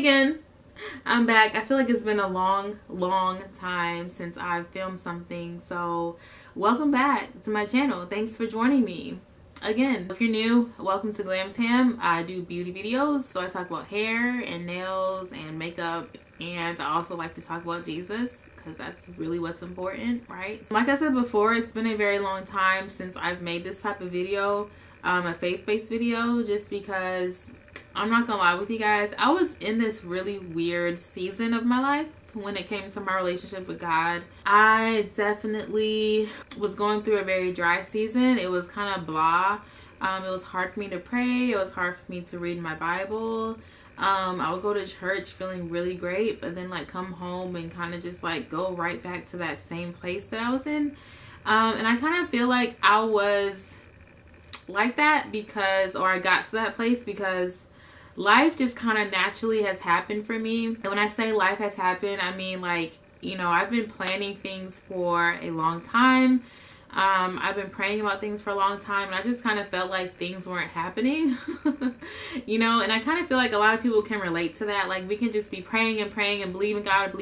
again. I'm back. I feel like it's been a long time since I've filmed something. So welcome back to my channel. Thanks for joining me. Again, if you're new, welcome to GlamTam. I do beauty videos. So I talk about hair and nails and makeup. And I also like to talk about Jesus, because that's really what's important, right? Like I said before, it's been a very long time since I've made this type of video, a faith-based video, just because I'm not gonna lie with you guys, I was in this really weird season of my life when it came to my relationship with God. I definitely was going through a very dry season. It was kind of blah. It was hard for me to pray. It was hard for me to read my Bible. I would go to church feeling really great, but then like come home and kind of just like go right back to that same place that I was in. And I kind of feel like I was like that because, or I got to that place because life just kind of naturally has happened for me. And when I say life has happened, I mean like, you know, I've been planning things for a long time. I've been praying about things for a long time, and I just kind of felt like things weren't happening. You know, and I kind of feel like a lot of people can relate to that. Like, we can just be praying and praying and believing God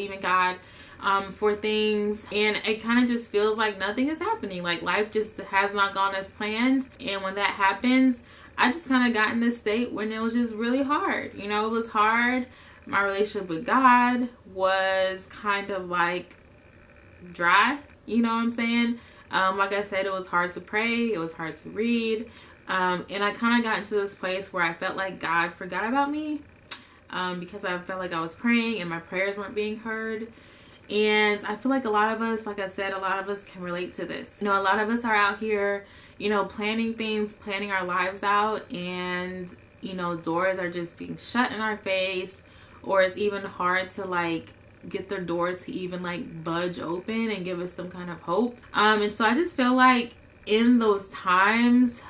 for things, and it kind of just feels like nothing is happening. Like, life just has not gone as planned. And when that happens, I just kind of got in this state when it was just really hard. You know, it was hard. My relationship with God was kind of like dry. You know what I'm saying? Like I said, it was hard to pray. It was hard to read. And I kind of got into this place where I felt like God forgot about me, because I felt like I was praying and my prayers weren't being heard. And I feel like a lot of us, like I said, a lot of us can relate to this. You know, a lot of us are out here, you know, planning things, planning our lives out, and, you know, doors are just being shut in our face, or it's even hard to like get their doors to even like budge open and give us some kind of hope. And so I just feel like in those times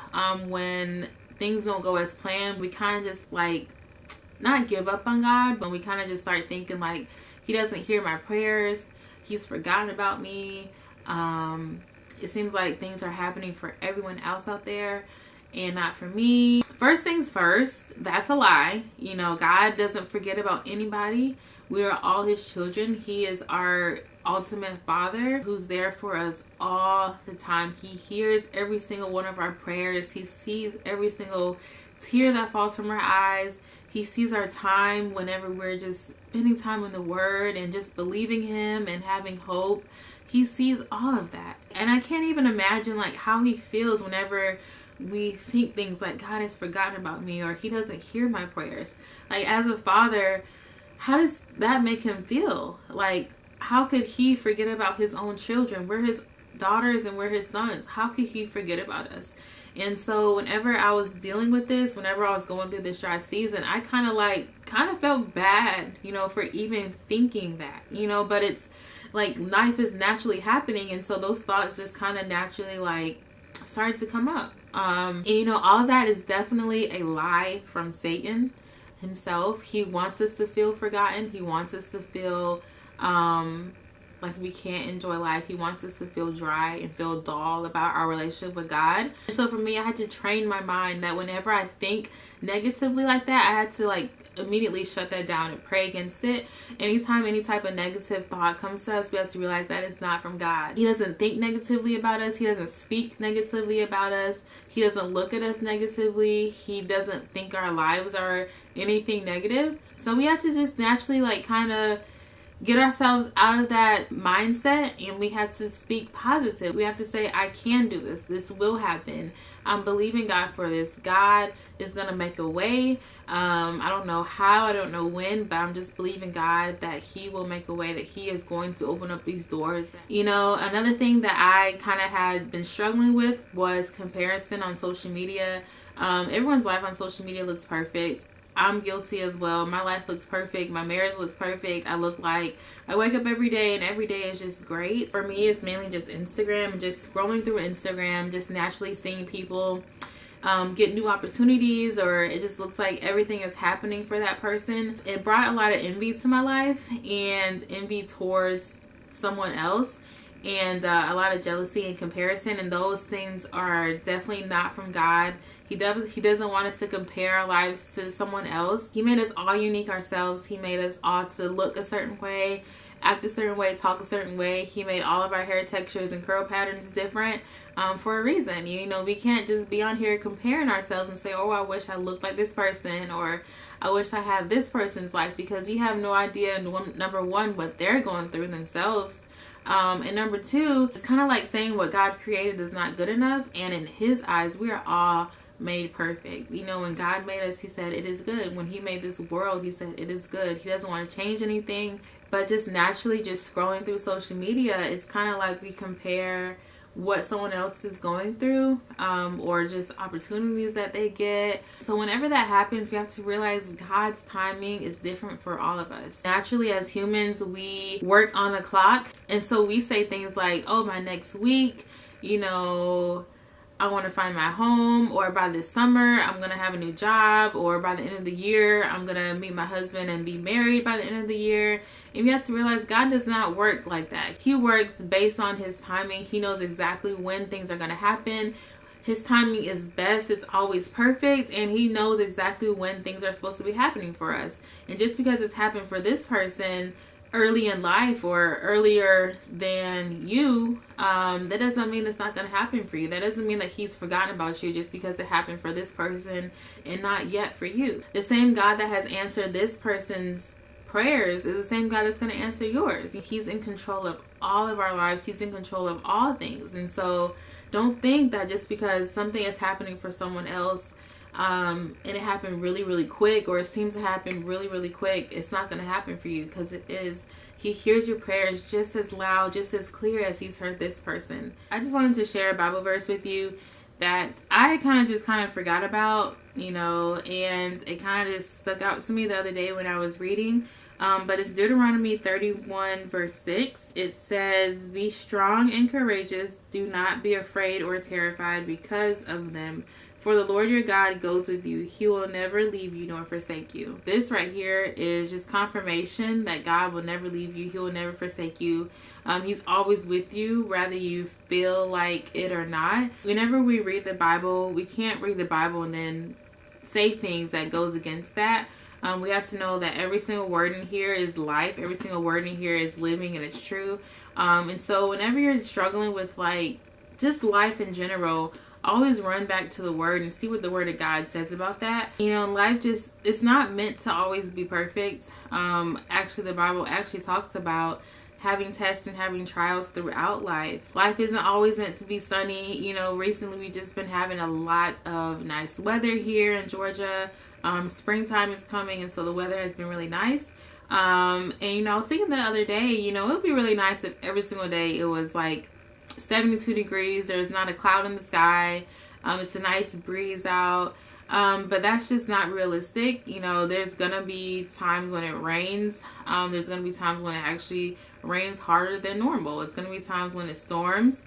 when things don't go as planned, we kind of just like not give up on God, but we kind of just start thinking like, he doesn't hear my prayers, he's forgotten about me. It seems like things are happening for everyone else out there and not for me. First things first, that's a lie. You know, God doesn't forget about anybody. We are all his children. He is our ultimate father who's there for us all the time. He hears every single one of our prayers. He sees every single tear that falls from our eyes. He sees our time whenever we're just spending time in the word and just believing him and having hope. He sees all of that. And I can't even imagine like how he feels whenever we think things like God has forgotten about me, or he doesn't hear my prayers. Like, as a father, how does that make him feel? Like, how could he forget about his own children? We're his daughters and we're his sons. How could he forget about us? And so whenever I was dealing with this, whenever I was going through this dry season, I kind of felt bad, you know, for even thinking that, you know. But it's like life is naturally happening, and so those thoughts just kind of naturally like started to come up. And you know, all of that is definitely a lie from Satan himself. He wants us to feel forgotten. He wants us to feel like we can't enjoy life. He wants us to feel dry and feel dull about our relationship with God. And so for me, I had to train my mind that whenever I think negatively like that, I had to like immediately shut that down and pray against it. Anytime any type of negative thought comes to us, we have to realize that it's not from God. He doesn't think negatively about us. He doesn't speak negatively about us. He doesn't look at us negatively. He doesn't think our lives are anything negative. So we have to just naturally like kind of get ourselves out of that mindset, and we have to speak positive. We have to say, I can do this. This will happen. I'm believing God for this. God is going to make a way. I don't know how, I don't know when, but I'm just believing God that he will make a way, that he is going to open up these doors. You know, another thing that I kind of had been struggling with was comparison on social media. Everyone's life on social media looks perfect. I'm guilty as well. My life looks perfect. My marriage looks perfect. I look like I wake up every day and every day is just great. For me, it's mainly just Instagram and just scrolling through Instagram, just naturally seeing people get new opportunities, or it just looks like everything is happening for that person. It brought a lot of envy to my life, and envy towards someone else, and a lot of jealousy and comparison, and those things are definitely not from God. He doesn't want us to compare our lives to someone else. He made us all unique ourselves. He made us all to look a certain way, act a certain way, talk a certain way. He made all of our hair textures and curl patterns different for a reason. You know, we can't just be on here comparing ourselves and say, oh, I wish I looked like this person, or I wish I had this person's life, because you have no idea, number one, what they're going through themselves. And number two, it's kind of like saying what God created is not good enough. And in his eyes, we are all made perfect. You know, when God made us, he said it is good. When he made this world, he said it is good. He doesn't want to change anything. But just naturally, just scrolling through social media, it's kind of like we compare what someone else is going through, or just opportunities that they get. So whenever that happens, we have to realize God's timing is different for all of us. Naturally, as humans, we work on the clock, and so we say things like, oh, by next week, you know, I want to find my home, or by this summer I'm gonna have a new job, or by the end of the year I'm gonna meet my husband and be married by the end of the year. And you have to realize God does not work like that. He works based on his timing. He knows exactly when things are gonna happen. His timing is best. It's always perfect, and he knows exactly when things are supposed to be happening for us. And just because it's happened for this person early in life or earlier than you, that doesn't mean it's not going to happen for you. That doesn't mean that he's forgotten about you just because it happened for this person and not yet for you. The same God that has answered this person's prayers is the same God that's going to answer yours. He's in control of all of our lives. He's in control of all things. And so don't think that just because something is happening for someone else, and it happened really, really quick, or it seems to happen really, really quick, it's not going to happen for you, because it is. He hears your prayers just as loud, just as clear as he's heard this person. I just wanted to share a Bible verse with you that I kind of forgot about, you know, and it kind of just stuck out to me the other day when I was reading. But it's Deuteronomy 31 verse 6. It says, "Be strong and courageous. Do not be afraid or terrified because of them. For the Lord your God goes with you. He will never leave you nor forsake you." This right here is just confirmation that God will never leave you. He will never forsake you. He's always with you, whether you feel like it or not. Whenever we read the Bible, we can't read the Bible and then say things that goes against that. We have to know that every single word in here is life. Every single word in here is living, and it's true. And so whenever you're struggling with like just life in general, always run back to the word and see what the word of God says about that. You know, life just, it's not meant to always be perfect. Actually, the Bible actually talks about having tests and having trials throughout life. Life isn't always meant to be sunny. You know, recently we just been having a lot of nice weather here in Georgia. Springtime is coming, and so the weather has been really nice. And you know, I was thinking the other day, you know, it would be really nice if every single day it was like 72 degrees, there's not a cloud in the sky, it's a nice breeze out, but that's just not realistic. You know, there's gonna be times when it rains, there's gonna be times when it actually rains harder than normal, it's gonna be times when it storms.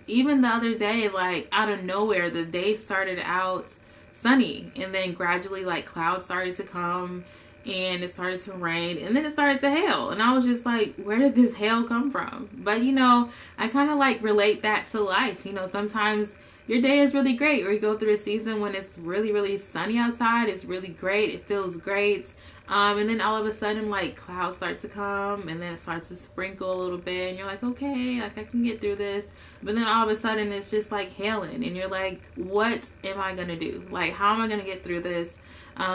Even the other day, like out of nowhere, the day started out sunny, and then gradually like clouds started to come, and it started to rain, and then it started to hail, and I was just like, where did this hail come from? But you know, I kind of like relate that to life. You know, sometimes your day is really great, or you go through a season when it's really, really sunny outside, it's really great, it feels great, and then all of a sudden like clouds start to come, and then it starts to sprinkle a little bit, and you're like, okay, like I can get through this. But then all of a sudden it's just like hailing, and you're like, what am I gonna do? Like, how am I gonna get through this?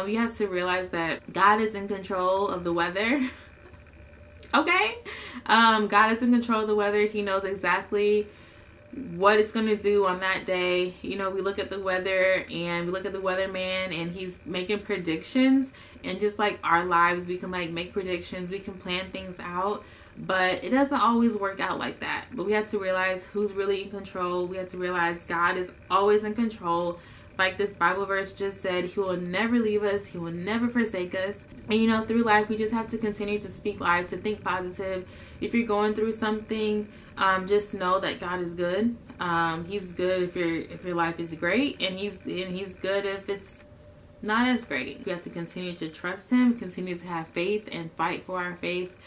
You have to realize that God is in control of the weather. Okay? God is in control of the weather. He knows exactly what it's going to do on that day. You know, we look at the weather and we look at the weatherman, and he's making predictions. And just like our lives, we can like make predictions. We can plan things out. But it doesn't always work out like that. But we have to realize who's really in control. We have to realize God is always in control. Like this Bible verse just said, he will never leave us. He will never forsake us. And you know, through life, we just have to continue to speak life, to think positive. If you're going through something, just know that God is good. He's good if your life is great, and he's good if it's not as great. We have to continue to trust him, continue to have faith, and fight for our faith.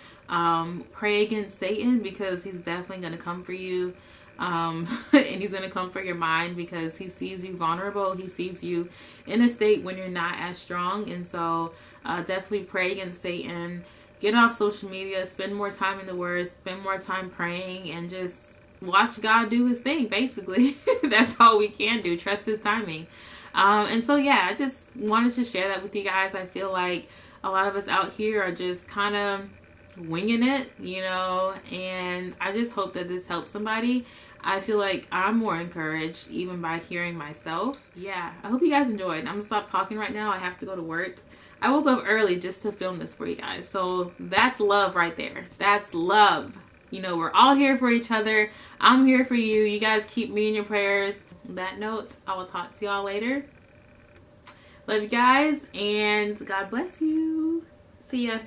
Pray against Satan, because he's definitely going to come for you. And he's going to comfort your mind because he sees you vulnerable. He sees you in a state when you're not as strong. And so definitely pray against Satan. Get off social media. Spend more time in the Word. Spend more time praying. And just watch God do his thing, basically. That's all we can do. Trust his timing. And so, yeah, I just wanted to share that with you guys. I feel like a lot of us out here are just kind of winging it, you know, and I just hope that this helps somebody. I feel like I'm more encouraged even by hearing myself. Yeah, I hope you guys enjoyed. I'm gonna stop talking right now. I have to go to work. I woke up early just to film this for you guys. So that's love right there. That's love. You know, we're all here for each other. I'm here for you. You guys keep me in your prayers. On that note, I will talk to y'all later. Love you guys, and God bless you. See ya.